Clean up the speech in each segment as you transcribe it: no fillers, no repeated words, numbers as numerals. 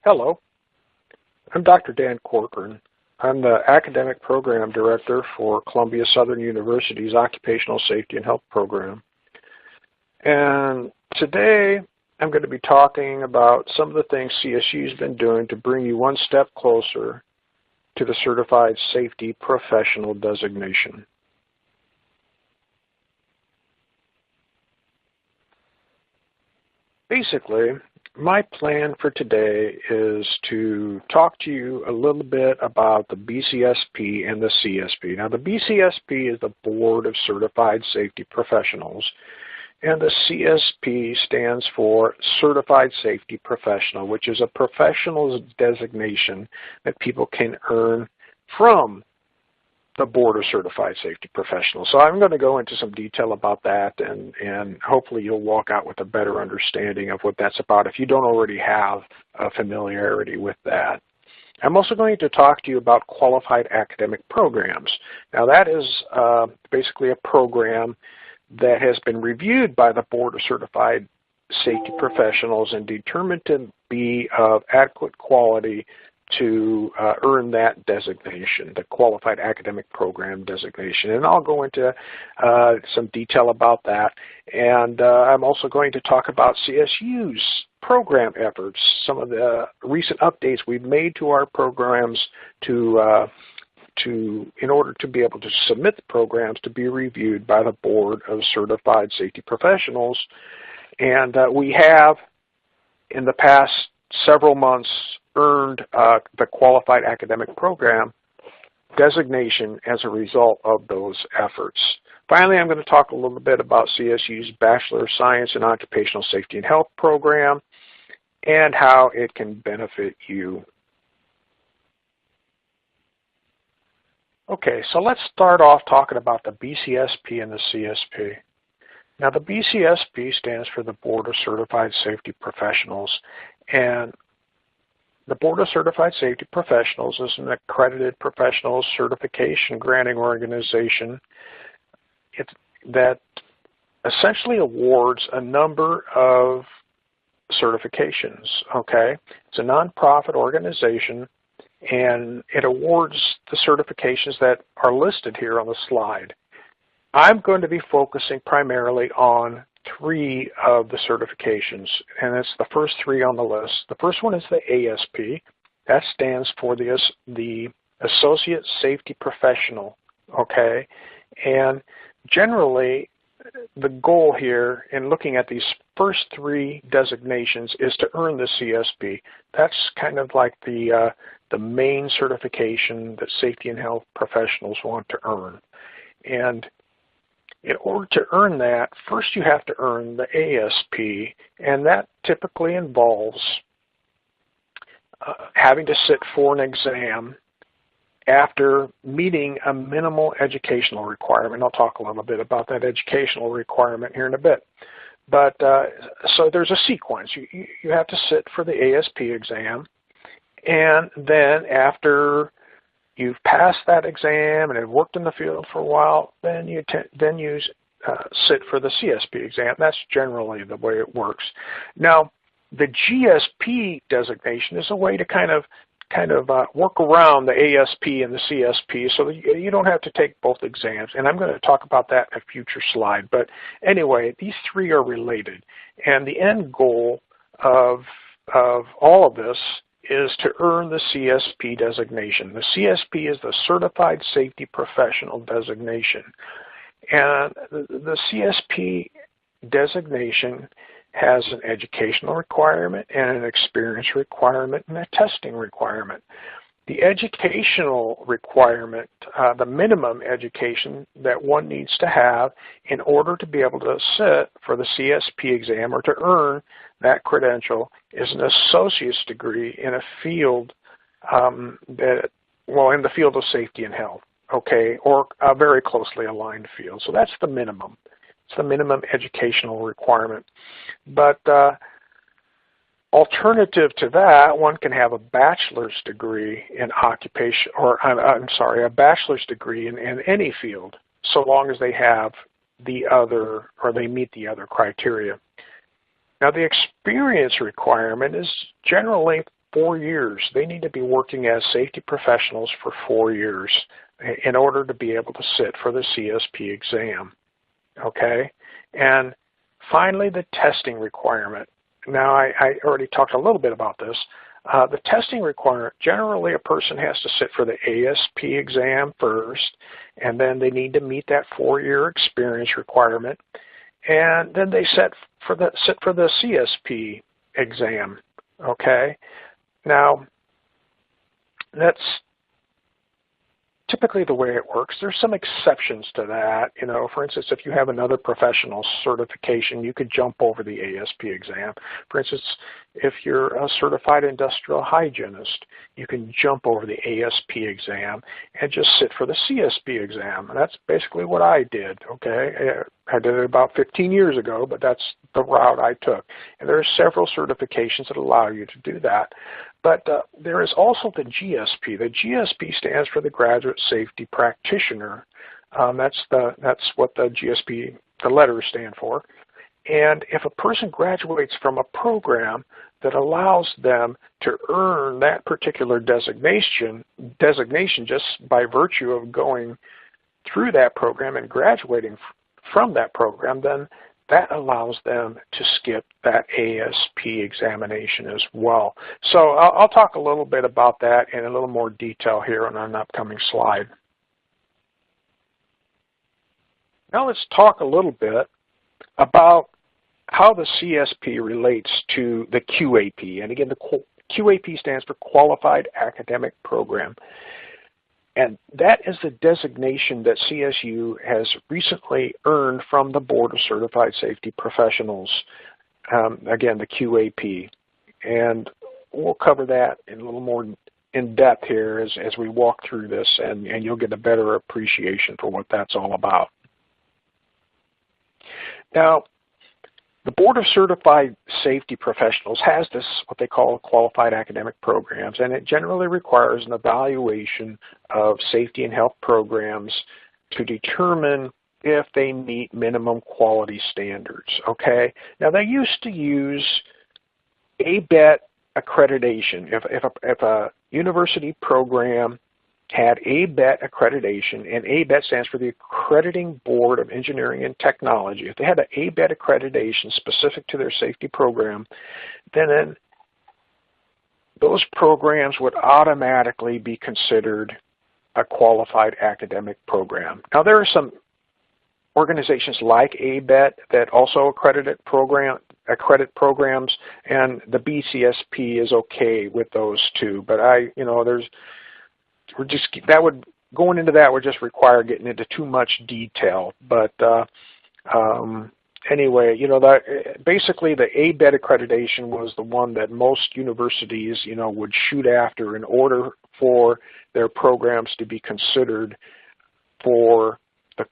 Hello, I'm Dr. Dan Corcoran. I'm the Academic Program Director for Columbia Southern University's Occupational Safety and Health Program. And today I'm going to be talking about some of the things CSU's been doing to bring you one step closer to the Certified Safety Professional designation. Basically, my plan for today is to talk to you a little bit about the BCSP and the CSP. Now, the BCSP is the Board of Certified Safety Professionals, and the CSP stands for Certified Safety Professional, which is a professional's designation that people can earn from the Board of Certified Safety Professionals. So I'm going to go into some detail about that, and hopefully you'll walk out with a better understanding of what that's about if you don't already have a familiarity with that. I'm also going to talk to you about qualified academic programs. Now that is basically a program that has been reviewed by the Board of Certified Safety Professionals and determined to be of adequate quality to earn that designation, the Qualified Academic Program designation. And I'll go into some detail about that. And I'm also going to talk about CSU's program efforts, some of the recent updates we've made to our programs in order to be able to submit the programs to be reviewed by the Board of Certified Safety Professionals. And we have, in the past several months, earned the Qualified Academic Program designation as a result of those efforts. Finally, I'm going to talk a little bit about CSU's Bachelor of Science in Occupational Safety and Health program and how it can benefit you. Okay, so let's start off talking about the BCSP and the CSP. Now, the BCSP stands for the Board of Certified Safety Professionals, and the Board of Certified Safety Professionals is an accredited professional certification granting organization that essentially awards a number of certifications, okay? It's a nonprofit organization, and it awards the certifications that are listed here on the slide. I'm going to be focusing primarily on three of the certifications, and it's the first three on the list. The first one is the ASP. That stands for the Associate Safety Professional, okay? And generally, the goal here in looking at these first three designations is to earn the CSP. That's kind of like the main certification that safety and health professionals want to earn. And in order to earn that, first you have to earn the ASP, and that typically involves having to sit for an exam after meeting a minimal educational requirement. I'll talk a little bit about that educational requirement here in a bit. But so there's a sequence. You have to sit for the ASP exam, and then after you've passed that exam and have worked in the field for a while, then you sit for the CSP exam. That's generally the way it works. Now, the GSP designation is a way to kind of work around the ASP and the CSP so that you don't have to take both exams. And I'm going to talk about that in a future slide. But anyway, these three are related. And the end goal of all of this is to earn the CSP designation. The CSP is the Certified Safety Professional designation. And the CSP designation has an educational requirement and an experience requirement and a testing requirement. The educational requirement, the minimum education that one needs to have in order to be able to sit for the CSP exam or to earn that credential, is an associate's degree in a field in the field of safety and health, okay, or a very closely aligned field. So that's the minimum. It's the minimum educational requirement. But alternative to that, one can have a bachelor's degree in occupation, or a bachelor's degree in any field, so long as they have the other, or they meet the other criteria. Now, the experience requirement is generally 4 years. They need to be working as safety professionals for 4 years in order to be able to sit for the CSP exam. Okay? And finally, the testing requirement. Now, I already talked a little bit about this. The testing requirement, generally a person has to sit for the ASP exam first, and then they need to meet that 4-year experience requirement, and then they sit for the CSP exam. Okay? Now, that's typically the way it works. There's some exceptions to that. You know, for instance, if you have another professional certification, you could jump over the ASP exam. For instance, if you're a certified industrial hygienist, you can jump over the ASP exam and just sit for the CSP exam. And that's basically what I did, okay? I did it about 15 years ago, but that's the route I took. And there are several certifications that allow you to do that. But there is also the GSP. The GSP stands for the Graduate Safety Practitioner. That's what the GSP, the letters stand for. And if a person graduates from a program that allows them to earn that particular designation just by virtue of going through that program and graduating from that program, then that allows them to skip that ASP examination as well. So I'll talk a little bit about that in a little more detail here on an upcoming slide. Now let's talk a little bit about how the CSP relates to the QAP. And again, the QAP stands for Qualified Academic Program. And that is the designation that CSU has recently earned from the Board of Certified Safety Professionals, again, the QAP. And we'll cover that in a little more in depth here as we walk through this, and you'll get a better appreciation for what that's all about. Now, the Board of Certified Safety Professionals has this, what they call qualified academic programs, and it generally requires an evaluation of safety and health programs to determine if they meet minimum quality standards, okay? Now, they used to use ABET accreditation. If a university program had ABET accreditation, and ABET stands for the Accrediting Board of Engineering and Technology. If they had an ABET accreditation specific to their safety program, then those programs would automatically be considered a qualified academic program. Now, there are some organizations like ABET that also accredit programs, and the BCSP is okay with those too. But going into that would just require getting into too much detail. But anyway, basically the ABET accreditation was the one that most universities, would shoot after in order for their programs to be considered for the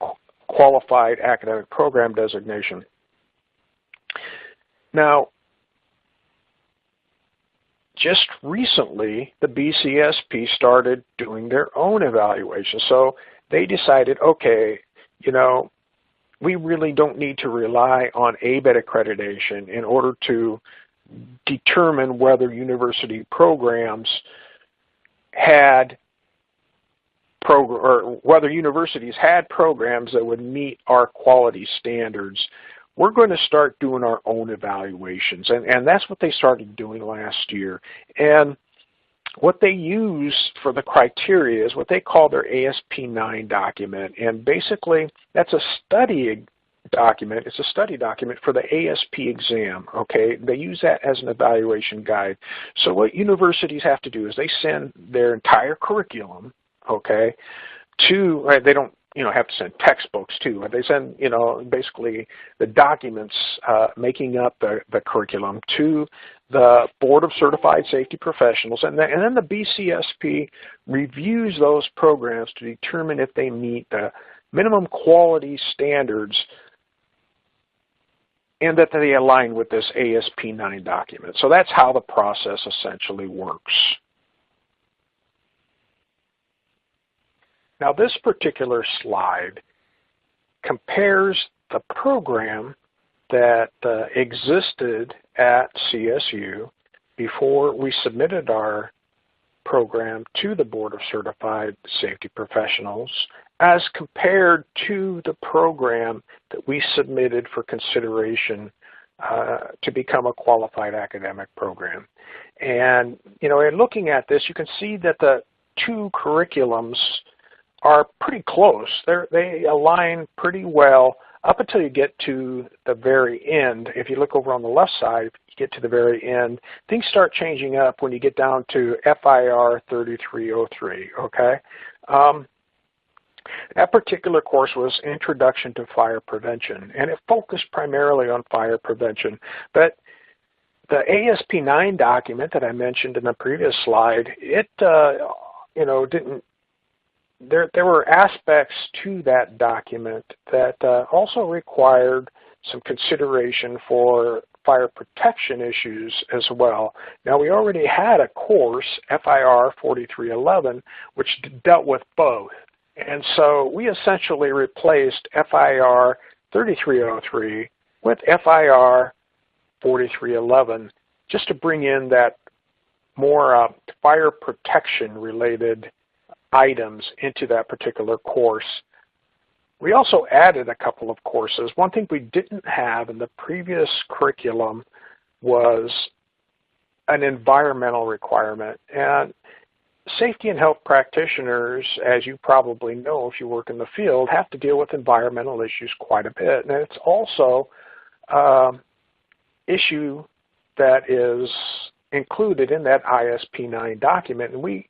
qualified academic program designation. Now, just recently, the BCSP started doing their own evaluation. So they decided, okay, we really don't need to rely on ABET accreditation in order to determine whether university programs whether universities had programs that would meet our quality standards. We're going to start doing our own evaluations, and that's what they started doing last year. And what they use for the criteria is what they call their ASP9 document, and basically that's a study document. It's a study document for the ASP exam, okay? They use that as an evaluation guide. So what universities have to do is they send their entire curriculum, okay, they don't have to send textbooks too. They send, basically the documents making up the curriculum to the Board of Certified Safety Professionals, and then the BCSP reviews those programs to determine if they meet the minimum quality standards and that they align with this ASP9 document. So that's how the process essentially works. Now, this particular slide compares the program that existed at CSU before we submitted our program to the Board of Certified Safety Professionals as compared to the program that we submitted for consideration to become a qualified academic program. And, in looking at this, you can see that the two curriculums are pretty close. They align pretty well up until you get to the very end. If you look over on the left side, if you get to the very end, things start changing up when you get down to FIR 3303, okay? That particular course was Introduction to Fire Prevention, and it focused primarily on fire prevention. But the ASP9 document that I mentioned in the previous slide, it, didn't. There were aspects to that document that also required some consideration for fire protection issues as well. Now, we already had a course, FIR 4311, which dealt with both. And so we essentially replaced FIR 3303 with FIR 4311 just to bring in that more fire protection related items into that particular course. We also added a couple of courses. One thing we didn't have in the previous curriculum was an environmental requirement. And safety and health practitioners, as you probably know if you work in the field, have to deal with environmental issues quite a bit. And it's also an issue that is included in that ISP9 document. And we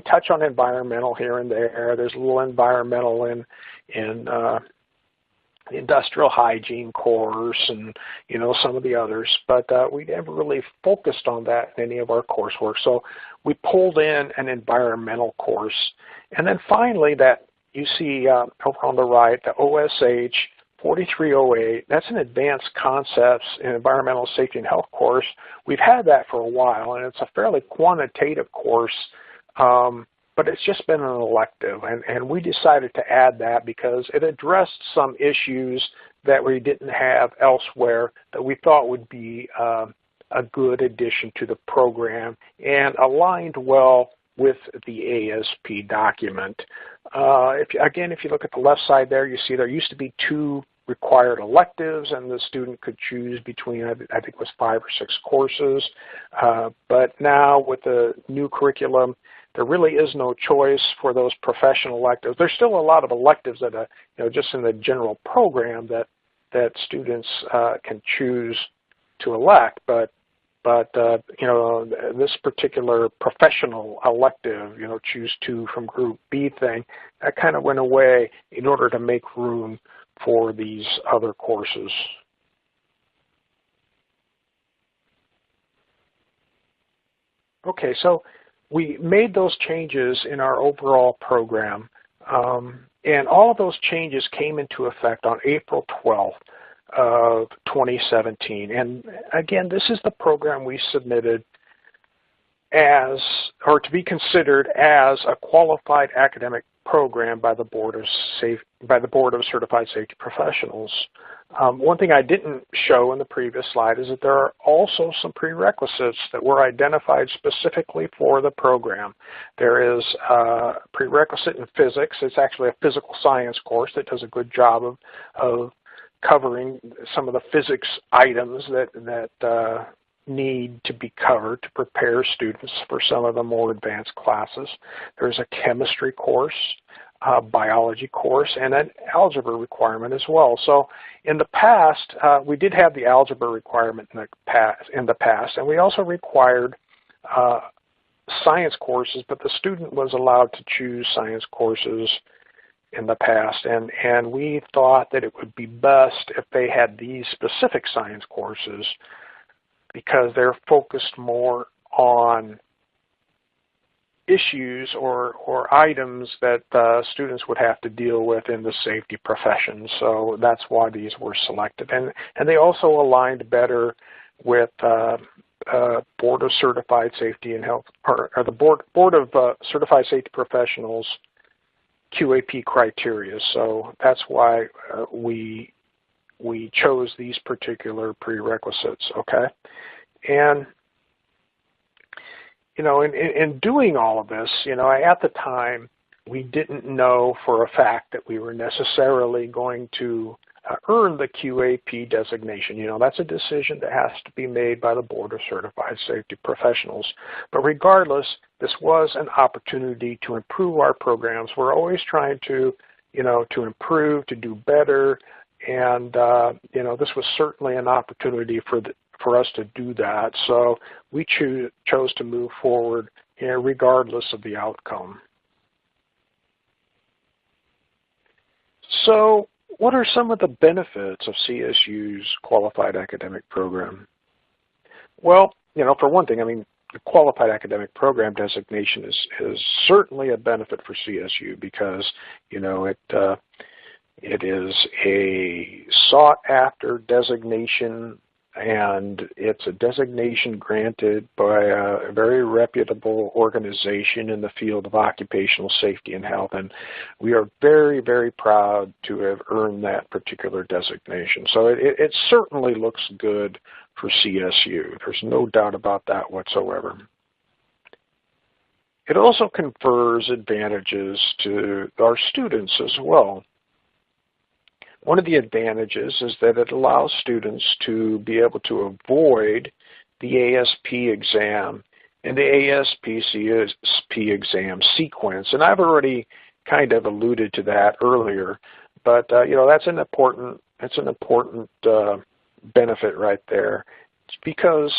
touch on environmental here and there. There's a little environmental in the industrial hygiene course and, some of the others. But we never really focused on that in any of our coursework. So we pulled in an environmental course. And then finally that you see over on the right, the OSH 4308, that's an advanced concepts in environmental safety and health course. We've had that for a while, and it's a fairly quantitative course, but it's just been an elective. And we decided to add that because it addressed some issues that we didn't have elsewhere that we thought would be a good addition to the program and aligned well with the ASP document. If you look at the left side there, you see there used to be 2 required electives, and the student could choose between, I think it was 5 or 6 courses. But now with the new curriculum, there really is no choice for those professional electives. There's still a lot of electives that, just in the general program that students can choose to elect, but this particular professional elective, choose 2 from group B thing, that kind of went away in order to make room for these other courses. Okay, so we made those changes in our overall program, and all of those changes came into effect on April 12th. Of 2017. And again, this is the program we submitted as, or to be considered as, a qualified academic program by the Board of Certified Safety Professionals. One thing I didn't show in the previous slide is that there are also some prerequisites that were identified specifically for the program. There is a prerequisite in physics. It's actually a physical science course that does a good job of covering some of the physics items that need to be covered to prepare students for some of the more advanced classes. There's a chemistry course, a biology course, and an algebra requirement as well. So in the past, we did have the algebra requirement in the past, and we also required science courses, but the student was allowed to choose science courses in the past, and we thought that it would be best if they had these specific science courses because they're focused more on issues or items that students would have to deal with in the safety profession. So that's why these were selected, and they also aligned better with Board of Certified Safety and Health, or the Board of Certified Safety Professionals QAP criteria. So that's why we chose these particular prerequisites, okay? And in doing all of this, at the time, we didn't know for a fact that we were necessarily going to earn the QAP designation. That's a decision that has to be made by the Board of Certified Safety Professionals. But regardless, this was an opportunity to improve our programs. We're always trying to, to improve, to do better, and this was certainly an opportunity for us to do that. So we chose to move forward, regardless of the outcome. So what are some of the benefits of CSU's Qualified Academic Program? Well, for one thing, the Qualified Academic Program designation is certainly a benefit for CSU because, it is a sought-after designation, and it's a designation granted by a very reputable organization in the field of occupational safety and health, and we are very, very proud to have earned that particular designation. So it certainly looks good for CSU. There's no doubt about that whatsoever. It also confers advantages to our students as well. One of the advantages is that it allows students to be able to avoid the ASP exam and the ASP/CSP exam sequence. And I've already kind of alluded to that earlier, but that's an important benefit right there. It's because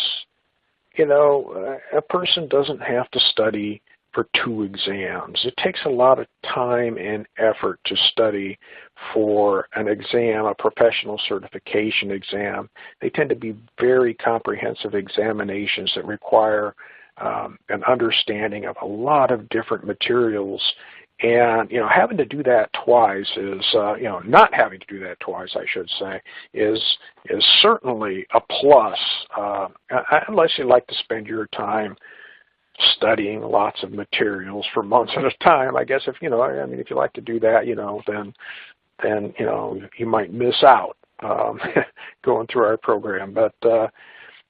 a person doesn't have to study for 2 exams. It takes a lot of time and effort to study for an exam, a professional certification exam. They tend to be very comprehensive examinations that require an understanding of a lot of different materials. And, having to do that twice is, not having to do that twice, I should say, is certainly a plus, unless you like to spend your time studying lots of materials for months at a time. I guess if you like to do that, then you might miss out going through our program. But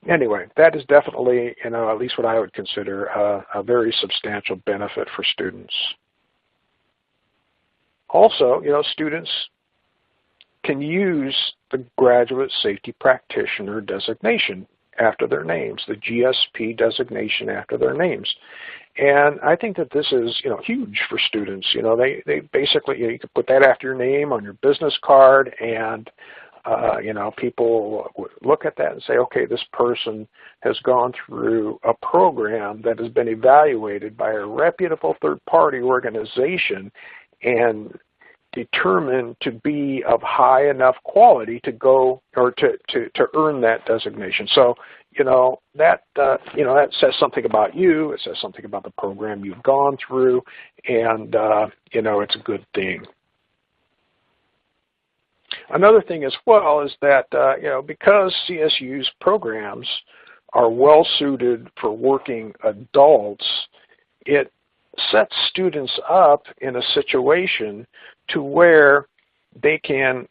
anyway, that is definitely, at least what I would consider a very substantial benefit for students. Also, students can use the Graduate Safety Practitioner designation after their names, the GSP designation after their names. And I think that this is, huge for students. They basically, you can put that after your name on your business card, and, people look at that and say, okay, this person has gone through a program that has been evaluated by a reputable third-party organization and determined to be of high enough quality to go or to earn that designation. So, that says something about you. It says something about the program you've gone through, and it's a good thing. Another thing as well is that because CSU's programs are well suited for working adults, it sets students up in a situation to where they can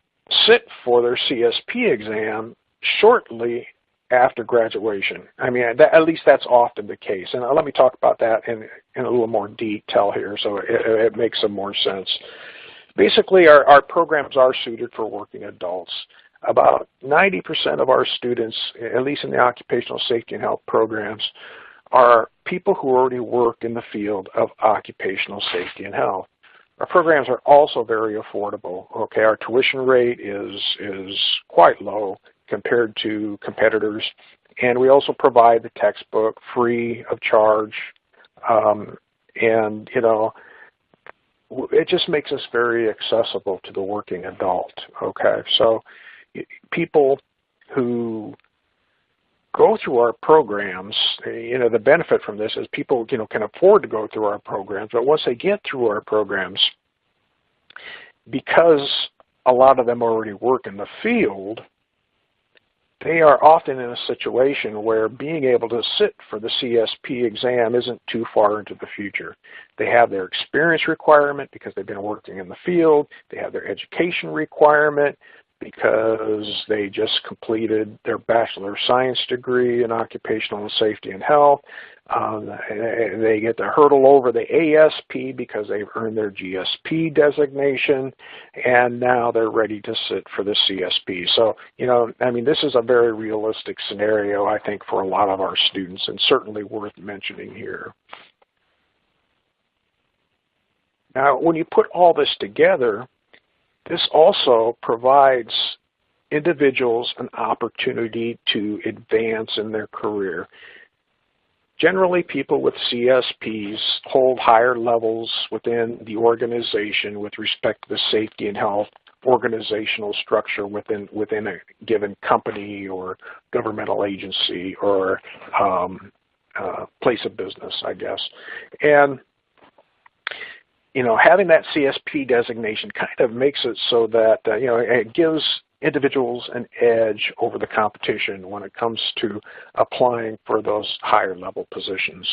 sit for their CSP exam shortly after graduation. At least that's often the case. And let me talk about that in a little more detail here so it makes some more sense. Basically, our programs are suited for working adults. About 90% of our students, at least in the occupational safety and health programs, are people who already work in the field of occupational safety and health. Our programs are also very affordable. Okay, our tuition rate is quite low compared to competitors, and we also provide the textbook free of charge, and it just makes us very accessible to the working adult. Okay, so people who go through our programs, the benefit from this is people, can afford to go through our programs, but once they get through our programs, because a lot of them already work in the field, they are often in a situation where being able to sit for the CSP exam isn't too far into the future. They have their experience requirement because they've been working in the field. They have their education requirement. because they just completed their Bachelor of Science degree in occupational safety and health. They get to hurdle over the ASP because they've earned their GSP designation, and now they're ready to sit for the CSP. So, I mean, this is a very realistic scenario, I think, for a lot of our students, and certainly worth mentioning here. Now, when you put all this together, this also provides individuals an opportunity to advance in their career. Generally, people with CSPs hold higher levels within the organization with respect to the safety and health organizational structure within a given company or governmental agency or place of business, I guess. And having that CSP designation kind of makes it so that, it gives individuals an edge over the competition when it comes to applying for those higher level positions.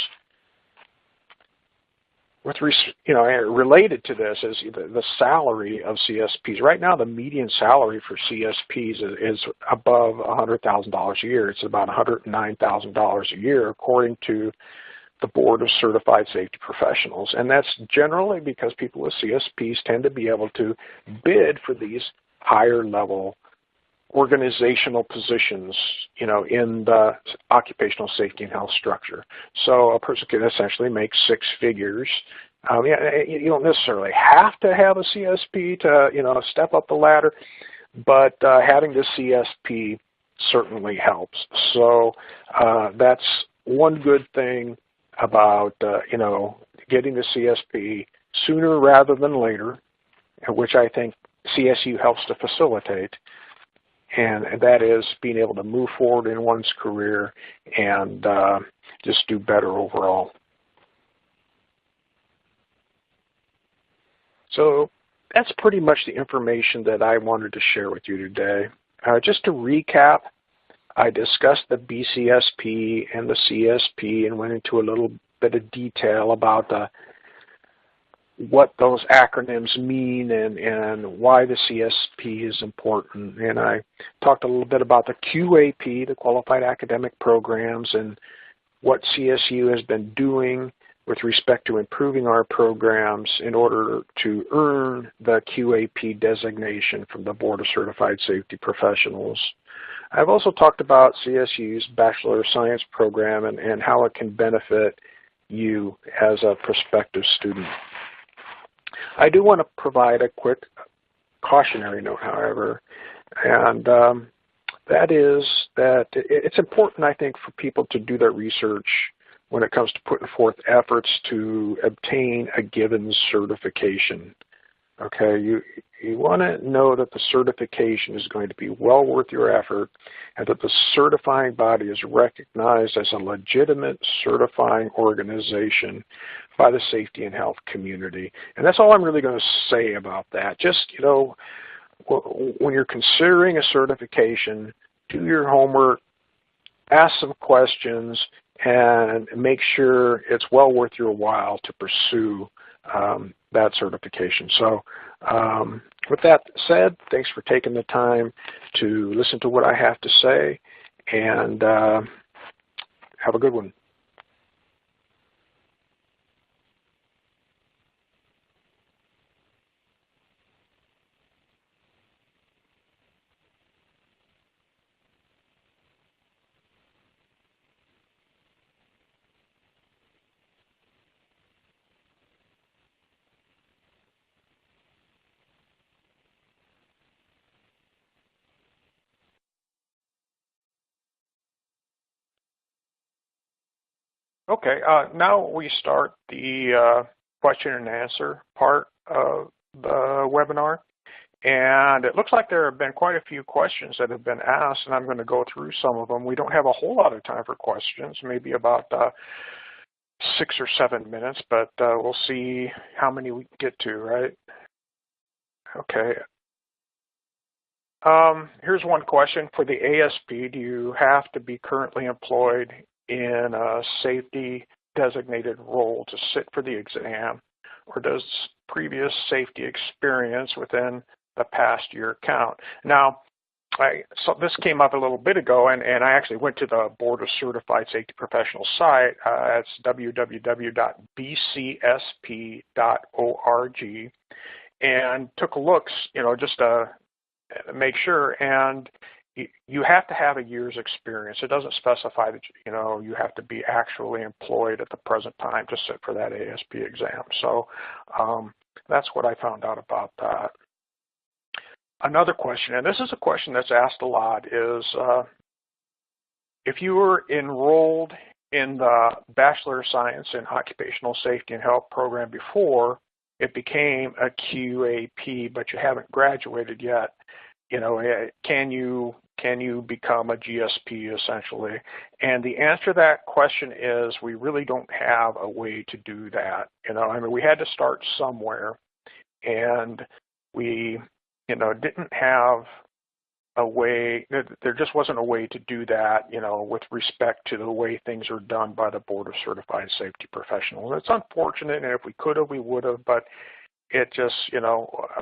Related to this is the salary of CSPs. Right now, the median salary for CSPs is above $100,000 a year. It's about $109,000 a year, according to the Board of Certified Safety Professionals. And that's generally because people with CSPs tend to be able to bid for these higher level organizational positions, in the occupational safety and health structure. So a person can essentially make six figures. You don't necessarily have to have a CSP to, step up the ladder, but having the CSP certainly helps. So that's one good thing about, getting the CSP sooner rather than later, which I think CSU helps to facilitate, and that is being able to move forward in one's career and just do better overall. So that's pretty much the information that I wanted to share with you today. Just to recap, I discussed the BCSP and the CSP and went into a little bit of detail about what those acronyms mean and why the CSP is important. And I talked a little bit about the QAP, the Qualified Academic Programs, and what CSU has been doing with respect to improving our programs in order to earn the QAP designation from the Board of Certified Safety Professionals. I've also talked about CSU's Bachelor of Science program and how it can benefit you as a prospective student. I do want to provide a quick cautionary note, however, and that is that it's important, I think, for people to do their research when it comes to putting forth efforts to obtain a given certification. Okay, you want to know that the certification is going to be well worth your effort and that the certifying body is recognized as a legitimate certifying organization by the safety and health community. And that's all I'm really going to say about that. Just, when you're considering a certification, do your homework, ask some questions, and make sure it's well worth your while to pursue that certification. So with that said, thanks for taking the time to listen to what I have to say, and have a good one. Okay, now we start the question and answer part of the webinar. And it looks like there have been quite a few questions that have been asked, and I'm going to go through some of them. We don't have a whole lot of time for questions, maybe about 6 or 7 minutes, but we'll see how many we can get to, right? Okay. Here's one question. For the ASP, do you have to be currently employed in a safety designated role to sit for the exam, or does previous safety experience within the past year count. Now, so this came up a little bit ago, and I actually went to the Board of Certified Safety Professionals site. It's www.bcsp.org, and took a look, just to make sure. And you have to have a year's experience. It doesn't specify that you have to be actually employed at the present time to sit for that ASP exam. So that's what I found out about that. Another question, and this is a question that's asked a lot, is if you were enrolled in the Bachelor of Science in Occupational Safety and Health program before it became a QAP, but you haven't graduated yet, can you become a GSP essentially? And the answer to that question is we really don't have a way to do that. We had to start somewhere, and we didn't have a way, there just wasn't a way to do that, with respect to the way things are done by the Board of Certified Safety Professionals. It's unfortunate, and if we could have, we would have, but it just,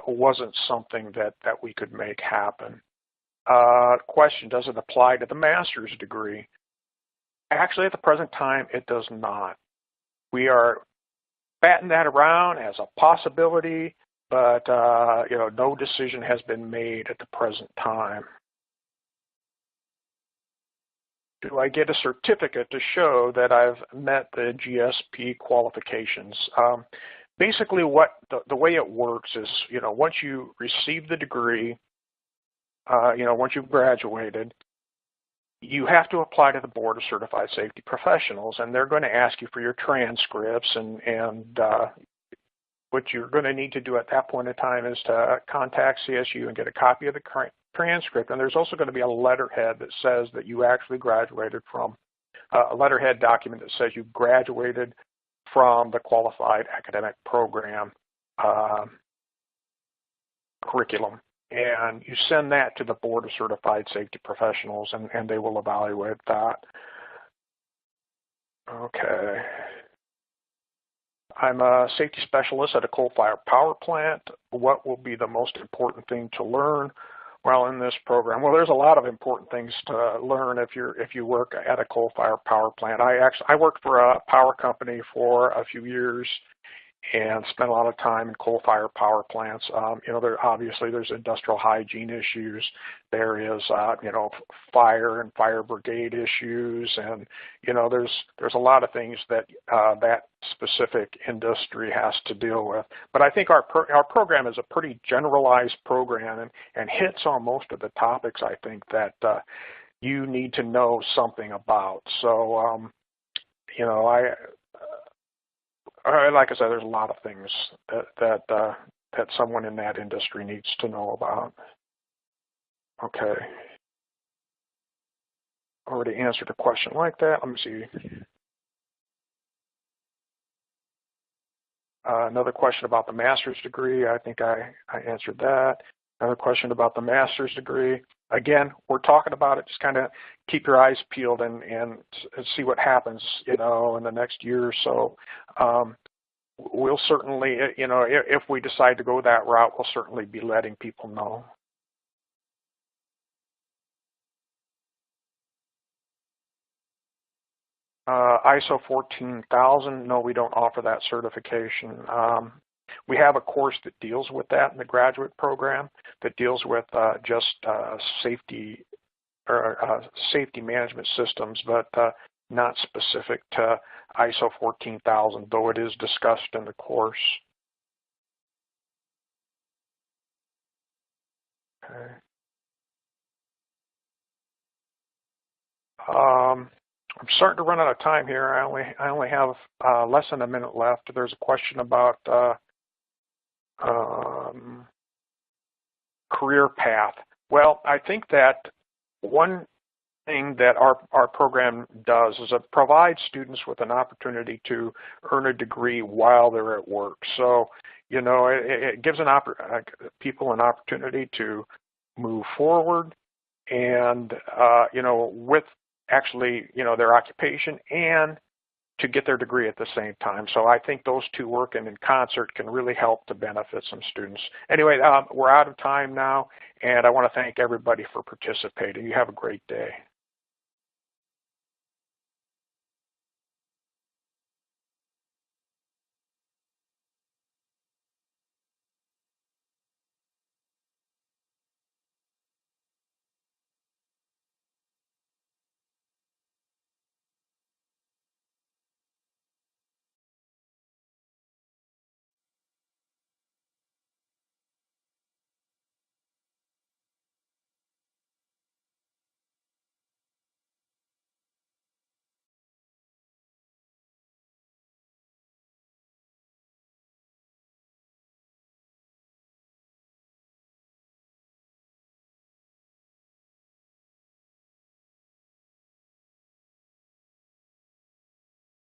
wasn't something that we could make happen. Question, does it apply to the master's degree? Actually, at the present time, it does not. We are batting that around as a possibility, but no decision has been made at the present time. Do I get a certificate to show that I've met the GSP qualifications? Basically, the way it works is, once you receive the degree, once you've graduated, you have to apply to the Board of Certified Safety Professionals, and they're going to ask you for your transcripts, and what you're going to need to do at that point in time is to contact CSU and get a copy of the transcript. And there's also going to be a letterhead that says that you actually graduated from, a letterhead document that says you graduated from the qualified academic program curriculum. And you send that to the Board of Certified Safety Professionals, and they will evaluate that. Okay. I'm a safety specialist at a coal-fired power plant. What will be the most important thing to learn while in this program? Well, there's a lot of important things to learn if you work at a coal-fired power plant. I worked for a power company for a few years and spent a lot of time in coal-fired power plants. Obviously there's industrial hygiene issues. There is, fire and fire brigade issues, and there's a lot of things that that specific industry has to deal with. But I think our program is a pretty generalized program and hits on most of the topics I think that you need to know something about. So, like I said, there's a lot of things that someone in that industry needs to know about. Okay. Already answered a question like that. Let me see. Another question about the master's degree. I think I answered that. Another question about the master's degree. Again, we're talking about it. Just kind of keep your eyes peeled and see what happens, in the next year or so. We'll certainly, if we decide to go that route, we'll certainly be letting people know. ISO 14000, no, we don't offer that certification. We have a course that deals with that in the graduate program that deals with just safety management systems, but not specific to ISO 14000, though it is discussed in the course. Okay. I'm starting to run out of time here. I only have less than a minute left. There's a question about career path. Well, I think that one thing that our program does is it provides students with an opportunity to earn a degree while they're at work. So, it gives people an opportunity to move forward and, with actually, their occupation and to get their degree at the same time. So I think those two working in concert can really help to benefit some students. Anyway, we're out of time now, and I want to thank everybody for participating. You have a great day.